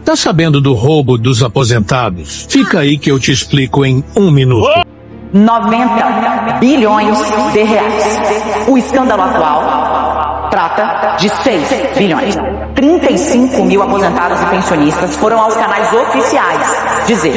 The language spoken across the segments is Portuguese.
Tá sabendo do roubo dos aposentados? Fica aí que eu te explico em 1 minuto. 90 bilhões de reais. O escândalo atual trata de 6 bilhões. 35 mil aposentados e pensionistas foram aos canais oficiais dizer: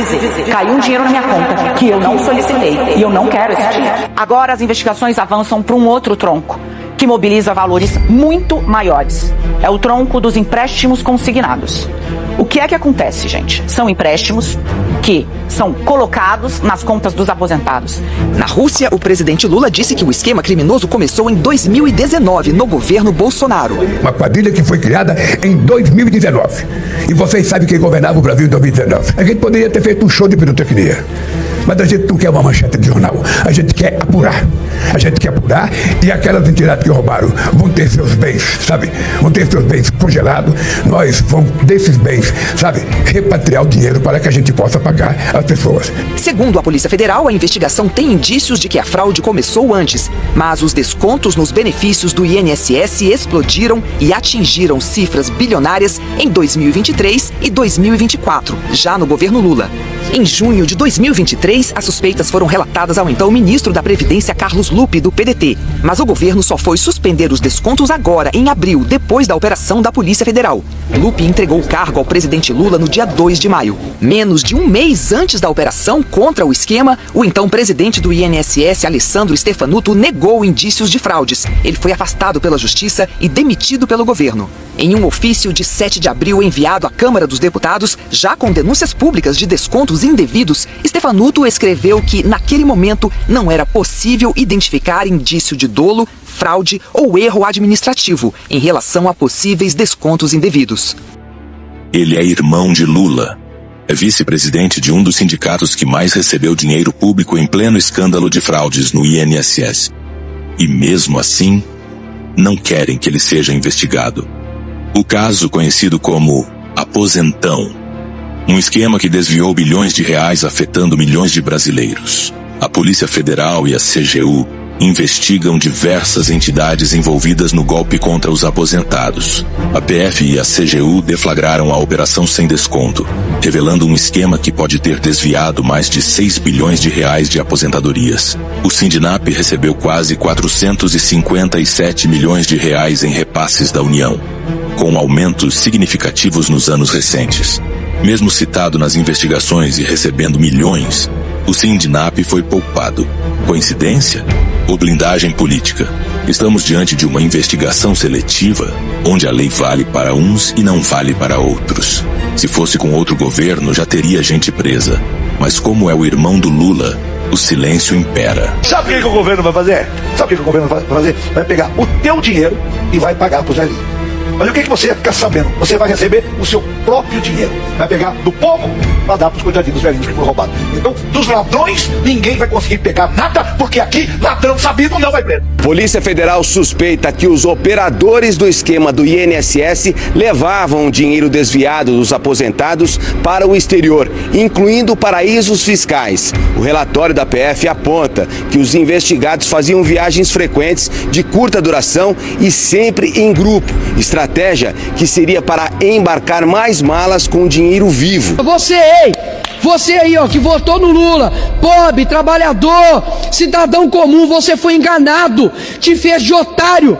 caiu um dinheiro na minha conta que eu não solicitei e eu não quero esse dinheiro. Agora as investigações avançam para um outro tronco que mobiliza valores muito maiores. É o tronco dos empréstimos consignados. O que é que acontece, gente? São empréstimos que são colocados nas contas dos aposentados. Na Rússia, o presidente Lula disse que o esquema criminoso começou em 2019, no governo Bolsonaro. Uma quadrilha que foi criada em 2019. E vocês sabem quem governava o Brasil em 2019. A gente poderia ter feito um show de pirotecnia. Mas a gente não quer uma manchete de jornal. A gente quer apurar. A gente quer apurar e aquelas entidades que roubaram vão ter seus bens, sabe? Vão ter seus bens congelados. Nós vamos, desses bens, sabe? Repatriar o dinheiro para que a gente possa pagar as pessoas. Segundo a Polícia Federal, a investigação tem indícios de que a fraude começou antes. Mas os descontos nos benefícios do INSS explodiram e atingiram cifras bilionárias em 2023 e 2024, já no governo Lula. Em junho de 2023, as suspeitas foram relatadas ao então ministro da Previdência, Carlos Lupe, do PDT. Mas o governo só foi suspender os descontos agora, em abril, depois da operação da Polícia Federal. Lupe entregou o cargo ao presidente Lula no dia 2 de maio. Menos de um mês antes da operação contra o esquema, o então presidente do INSS, Alessandro Stefanuto, negou indícios de fraudes. Ele foi afastado pela Justiça e demitido pelo governo. Em um ofício de 7 de abril enviado à Câmara dos Deputados, já com denúncias públicas de descontos indevidos, Stefanuto escreveu que, naquele momento, não era possível identificar indício de dolo, fraude ou erro administrativo em relação a possíveis descontos indevidos. Ele é irmão de Lula. É vice-presidente de um dos sindicatos que mais recebeu dinheiro público em pleno escândalo de fraudes no INSS. E mesmo assim, não querem que ele seja investigado. O caso conhecido como Aposentão. Um esquema que desviou bilhões de reais afetando milhões de brasileiros. A Polícia Federal e a CGU investigam diversas entidades envolvidas no golpe contra os aposentados. A PF e a CGU deflagraram a Operação Sem Desconto, revelando um esquema que pode ter desviado mais de 6 bilhões de reais de aposentadorias. O Sindinap recebeu quase 457 milhões de reais em repasses da União, com aumentos significativos nos anos recentes. Mesmo citado nas investigações e recebendo milhões, o Sindinap foi poupado. Coincidência? Ou blindagem política? Estamos diante de uma investigação seletiva, onde a lei vale para uns e não vale para outros. Se fosse com outro governo, já teria gente presa. Mas como é o irmão do Lula, o silêncio impera. Sabe o que o governo vai fazer? Sabe o que o governo vai fazer? Vai pegar o teu dinheiro e vai pagar pro Zé Linho. Mas o que você vai ficar sabendo? Você vai receber o seu próprio dinheiro. Vai pegar do povo para dar para os coitadinhos velhinhos que foram roubados. Então, dos ladrões, ninguém vai conseguir pegar nada, porque aqui, ladrão sabido não vai preso. Polícia Federal suspeita que os operadores do esquema do INSS levavam dinheiro desviado dos aposentados para o exterior, incluindo paraísos fiscais. O relatório da PF aponta que os investigados faziam viagens frequentes de curta duração e sempre em grupo. Estratégia que seria para embarcar mais malas com dinheiro vivo. Você aí, ó, que votou no Lula, pobre, trabalhador, cidadão comum, você foi enganado, te fez de otário.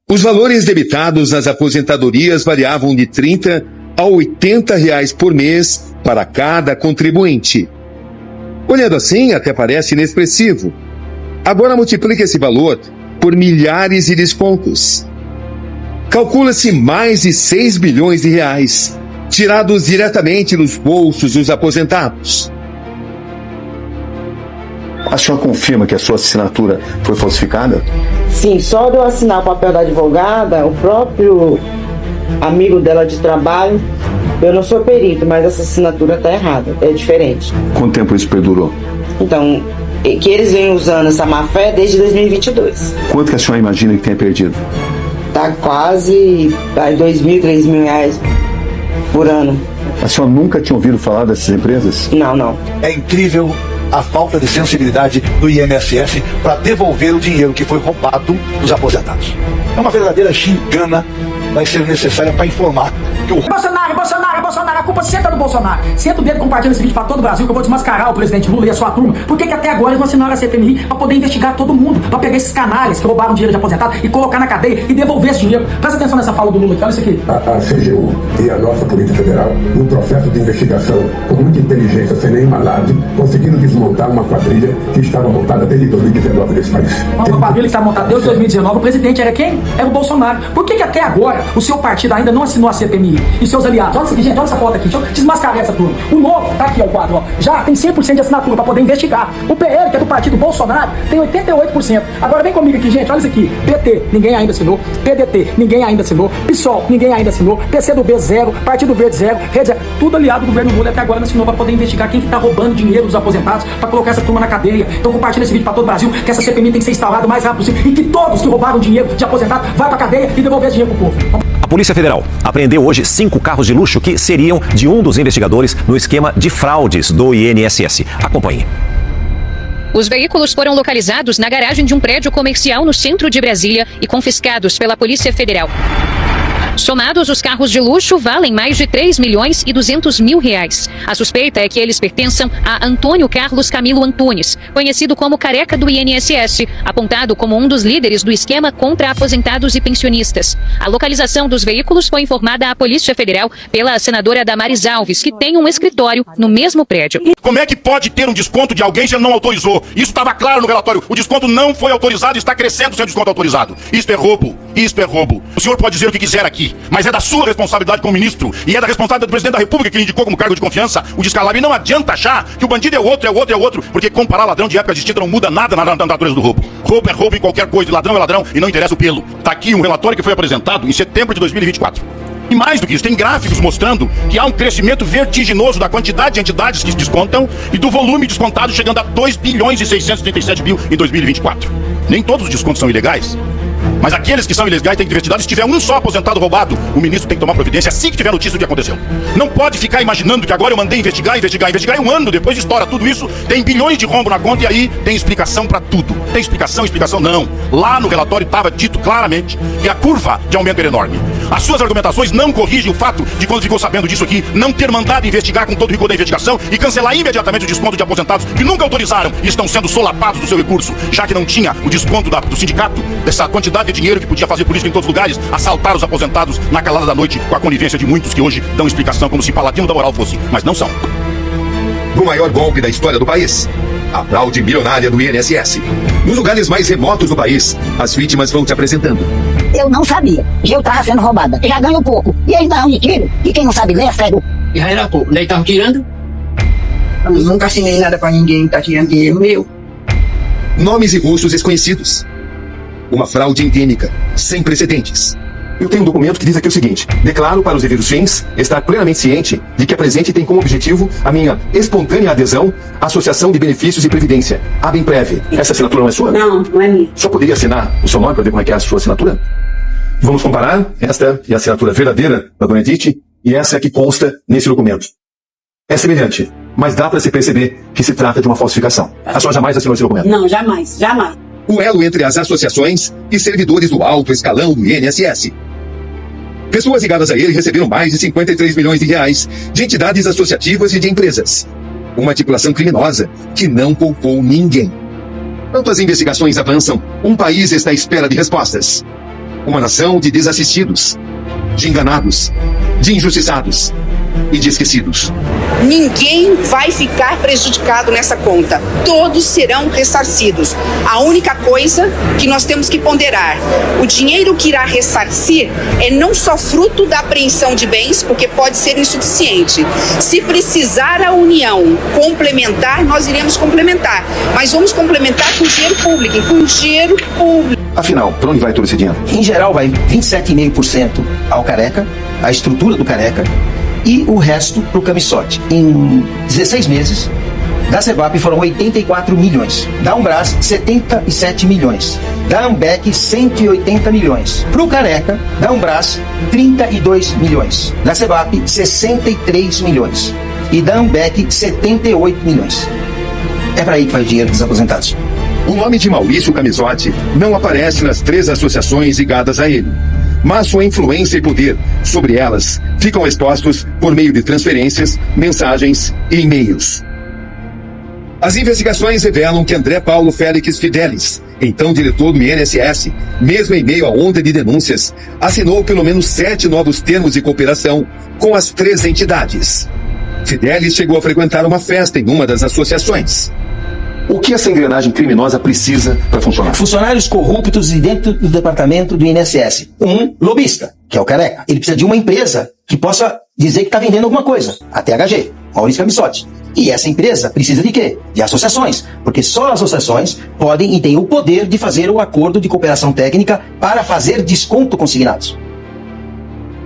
Os valores debitados nas aposentadorias variavam de 30 a 80 reais por mês para cada contribuinte. Olhando assim, até parece inexpressivo. Agora multiplique esse valor por milhares de descontos. Calcula-se mais de 6 bilhões de reais, tirados diretamente dos bolsos dos aposentados. A senhora confirma que a sua assinatura foi falsificada? Sim, só de eu assinar o papel da advogada, o próprio amigo dela de trabalho, eu não sou perito, mas essa assinatura está errada, é diferente. Quanto tempo isso perdurou? Então, que eles vêm usando essa má-fé desde 2022. Quanto que a senhora imagina que tenha perdido? Tá quase 2.000, 3.000 reais por ano. A senhora nunca tinha ouvido falar dessas empresas? Não. É incrível a falta de sensibilidade do INSS para devolver o dinheiro que foi roubado dos aposentados. É uma verdadeira gingana, vai ser necessária para informar que o Bolsonaro! Bolsonaro, a culpa sempre é do Bolsonaro. Senta o dedo e compartilha esse vídeo pra todo o Brasil que eu vou desmascarar o presidente Lula e a sua turma. Por que até agora eles não assinaram a CPMI pra poder investigar todo mundo, pra pegar esses canalhas que roubaram dinheiro de aposentado e colocar na cadeia e devolver esse dinheiro? Presta atenção nessa fala do Lula aqui, olha isso aqui. A CGU e a nossa Polícia Federal, no processo de investigação, com muita inteligência, sem nenhuma alarde, conseguiram desmontar uma quadrilha que estava montada desde 2019 nesse país. Uma quadrilha que estava montada desde 2019, o presidente era quem? Era o Bolsonaro. Por que até agora o seu partido ainda não assinou a CPMI? E seus aliados? Olha isso aqui, gente, olha essa foto aqui, deixa eu desmascarar essa turma. O Novo, tá aqui ó, o quadro, ó, já tem 100% de assinatura para poder investigar. O PL, que é do partido Bolsonaro, tem 88%. Agora vem comigo aqui, gente, olha isso aqui. PT, ninguém ainda assinou. PDT, ninguém ainda assinou. PSOL, ninguém ainda assinou. PCdoB, zero. Partido Verde, zero. Rede, zero. Tudo aliado do governo Lula até agora não assinou para poder investigar quem que tá roubando dinheiro dos aposentados para colocar essa turma na cadeia. Então compartilha esse vídeo para todo o Brasil, que essa CPMI tem que ser instalada o mais rápido possível e que todos que roubaram dinheiro de aposentado vá pra cadeia e devolver esse dinheiro pro povo. A Polícia Federal apreendeu hoje 5 carros de luxo que seriam de um dos investigadores no esquema de fraudes do INSS. Acompanhe. Os veículos foram localizados na garagem de um prédio comercial no centro de Brasília e confiscados pela Polícia Federal. Somados, os carros de luxo valem mais de 3 milhões e 200 mil reais. A suspeita é que eles pertençam a Antônio Carlos Camilo Antunes, conhecido como Careca do INSS, apontado como um dos líderes do esquema contra aposentados e pensionistas. A localização dos veículos foi informada à Polícia Federal pela senadora Damares Alves, que tem um escritório no mesmo prédio. Como é que pode ter um desconto de alguém se ele não autorizou? Isso estava claro no relatório. O desconto não foi autorizado e está crescendo sem o desconto autorizado. Isto é roubo. Isto é roubo. O senhor pode dizer o que quiser aqui, mas é da sua responsabilidade como ministro e é da responsabilidade do presidente da República que lhe indicou como cargo de confiança o descalabro. E não adianta achar que o bandido é outro, porque comparar ladrão de época distinta não muda nada na natureza do roubo. Roubo é roubo em qualquer coisa, ladrão é ladrão e não interessa o pelo. Tá aqui um relatório que foi apresentado em setembro de 2024. E mais do que isso, tem gráficos mostrando que há um crescimento vertiginoso da quantidade de entidades que se descontam e do volume descontado chegando a 2 bilhões e 637 mil em 2024. Nem todos os descontos são ilegais, mas aqueles que são ilegais têm que investir. Se tiver um só aposentado roubado, o ministro tem que tomar providência assim que tiver notícia do que aconteceu. Não pode ficar imaginando que agora eu mandei investigar e um ano depois estoura tudo isso, tem bilhões de rombo na conta e aí tem explicação pra tudo. Tem explicação não. Lá no relatório estava dito claramente que a curva de aumento era enorme. As suas argumentações não corrigem o fato de, quando ficou sabendo disso aqui, não ter mandado investigar com todo o rigor da investigação e cancelar imediatamente o desconto de aposentados que nunca autorizaram e estão sendo solapados do seu recurso, já que não tinha o desconto do sindicato, dessa quantidade de dinheiro que podia fazer política em todos os lugares, assaltar os aposentados na calada da noite com a conivência de muitos que hoje dão explicação como se paladino da moral fosse, mas não são. Do maior golpe da história do país, a fraude milionária do INSS. Nos lugares mais remotos do país, as vítimas vão te apresentando. Eu não sabia que eu estava sendo roubada. Já ganho pouco. E ainda não me tiro. E quem não sabe ler é cego. Já era pouco. Daí estavam tirando? Eu nunca assinei nada pra ninguém. Tá tirando dinheiro meu. Nomes e rostos desconhecidos. Uma fraude endêmica, sem precedentes. Eu tenho um documento que diz aqui o seguinte: declaro para os devidos fins estar plenamente ciente de que a presente tem como objetivo a minha espontânea adesão à Associação de Benefícios e Previdência, a Bemprev. Essa assinatura não é sua? Não, não é minha. Só poderia assinar o seu nome para ver como é que é a sua assinatura? Vamos comparar esta e a assinatura verdadeira da dona Edith e essa que consta nesse documento. É semelhante, mas dá para se perceber que se trata de uma falsificação. A senhora jamais assinou esse documento? Não, jamais, jamais. O elo entre as associações e servidores do alto escalão do INSS. Pessoas ligadas a ele receberam mais de 53 milhões de reais de entidades associativas e de empresas. Uma articulação criminosa que não poupou ninguém. Enquanto as investigações avançam, um país está à espera de respostas. Uma nação de desassistidos, de enganados, de injustiçados e de esquecidos. Ninguém vai ficar prejudicado nessa conta. Todos serão ressarcidos. A única coisa que nós temos que ponderar: o dinheiro que irá ressarcir é não só fruto da apreensão de bens, porque pode ser insuficiente. Se precisar a União complementar, nós iremos complementar. Mas vamos complementar com dinheiro público, Afinal, para onde vai todo esse dinheiro? Em geral, vai 27,5% ao Careca, a estrutura do Careca, e o resto para o Camissote. Em 16 meses, da CEVAP foram 84 milhões. Da Umbras, 77 milhões. Da Ambec, 180 milhões. Para o Careca, da Umbras, 32 milhões. Da CEVAP, 63 milhões. E da Ambec, 78 milhões. É para aí que vai o dinheiro dos aposentados. O nome de Maurício Camisotti não aparece nas 3 associações ligadas a ele, mas sua influência e poder sobre elas ficam expostos por meio de transferências, mensagens e e-mails. As investigações revelam que André Paulo Félix Fidelis, então diretor do INSS, mesmo em meio à onda de denúncias, assinou pelo menos 7 novos termos de cooperação com as 3 entidades. Fidelis chegou a frequentar uma festa em uma das associações. O que essa engrenagem criminosa precisa para funcionar? Funcionários corruptos e dentro do departamento do INSS. Um lobista, que é o Careca. Ele precisa de uma empresa que possa dizer que está vendendo alguma coisa. A THG, Maurício Camissotti. E essa empresa precisa de quê? De associações. Porque só as associações podem e têm o poder de fazer o acordo de cooperação técnica para fazer desconto consignados.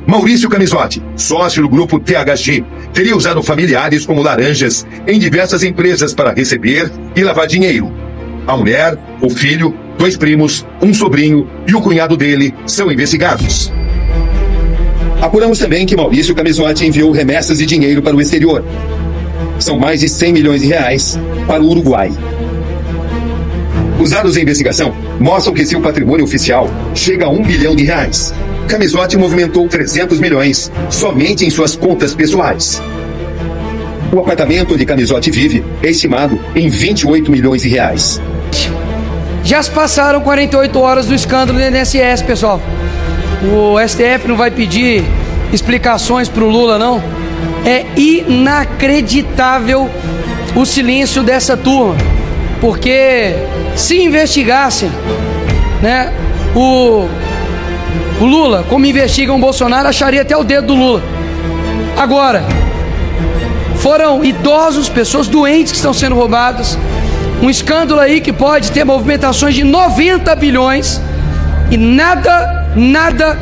Maurício Camisotti, sócio do grupo THG, teria usado familiares como laranjas em diversas empresas para receber e lavar dinheiro. A mulher, o filho, 2 primos, um sobrinho e o cunhado dele são investigados. Apuramos também que Maurício Camisotti enviou remessas de dinheiro para o exterior. São mais de 100 milhões de reais para o Uruguai. Os dados da investigação mostram que seu patrimônio oficial chega a 1 bilhão de reais. Camisotti movimentou 300 milhões somente em suas contas pessoais. O apartamento onde Camisotti vive é estimado em 28 milhões de reais. Já se passaram 48 horas do escândalo do INSS, pessoal. O STF não vai pedir explicações para o Lula, não? É inacreditável o silêncio dessa turma, porque se investigassem, né, o Lula, como investigam o Bolsonaro, acharia até o dedo do Lula. Agora, foram idosos, pessoas doentes que estão sendo roubadas, um escândalo aí que pode ter movimentações de 90 bilhões e nada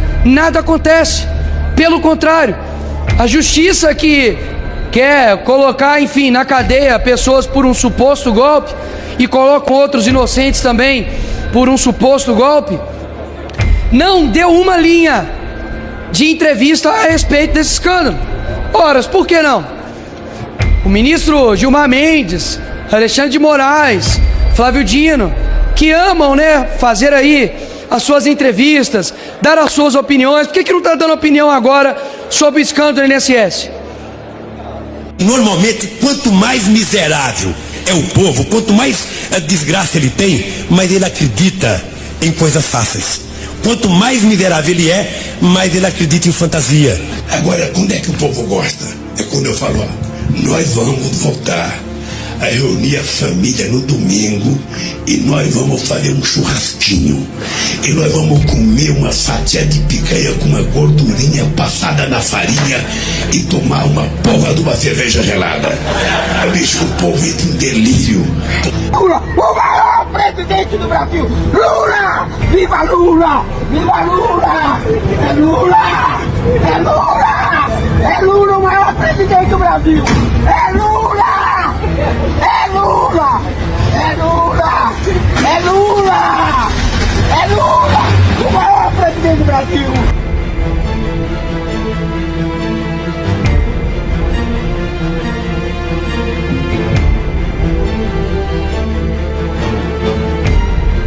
acontece. Pelo contrário, a justiça que quer colocar, enfim, na cadeia pessoas por um suposto golpe e colocam outros inocentes também por um suposto golpe, não deu uma linha de entrevista a respeito desse escândalo. Ora, por que não? O ministro Gilmar Mendes, Alexandre de Moraes, Flávio Dino, que amam, né, fazer aí as suas entrevistas, dar as suas opiniões, por que não está dando opinião agora sobre o escândalo do INSS? Normalmente, quanto mais miserável é o povo, quanto mais desgraça ele tem, mais ele acredita em coisas fáceis. Quanto mais miserável ele é, mais ele acredita em fantasia. Agora, quando é que o povo gosta? É quando eu falo, ó, nós vamos voltar a reunir a família no domingo e nós vamos fazer um churrasquinho. E nós vamos comer uma fatia de picanha com uma gordurinha passada na farinha e tomar uma porra de uma cerveja gelada. Bicho, o povo entra em delírio. Lula, o maior presidente do Brasil! Lula! Viva Lula! Viva Lula! É Lula! É Lula! É Lula o maior presidente do Brasil! É Lula!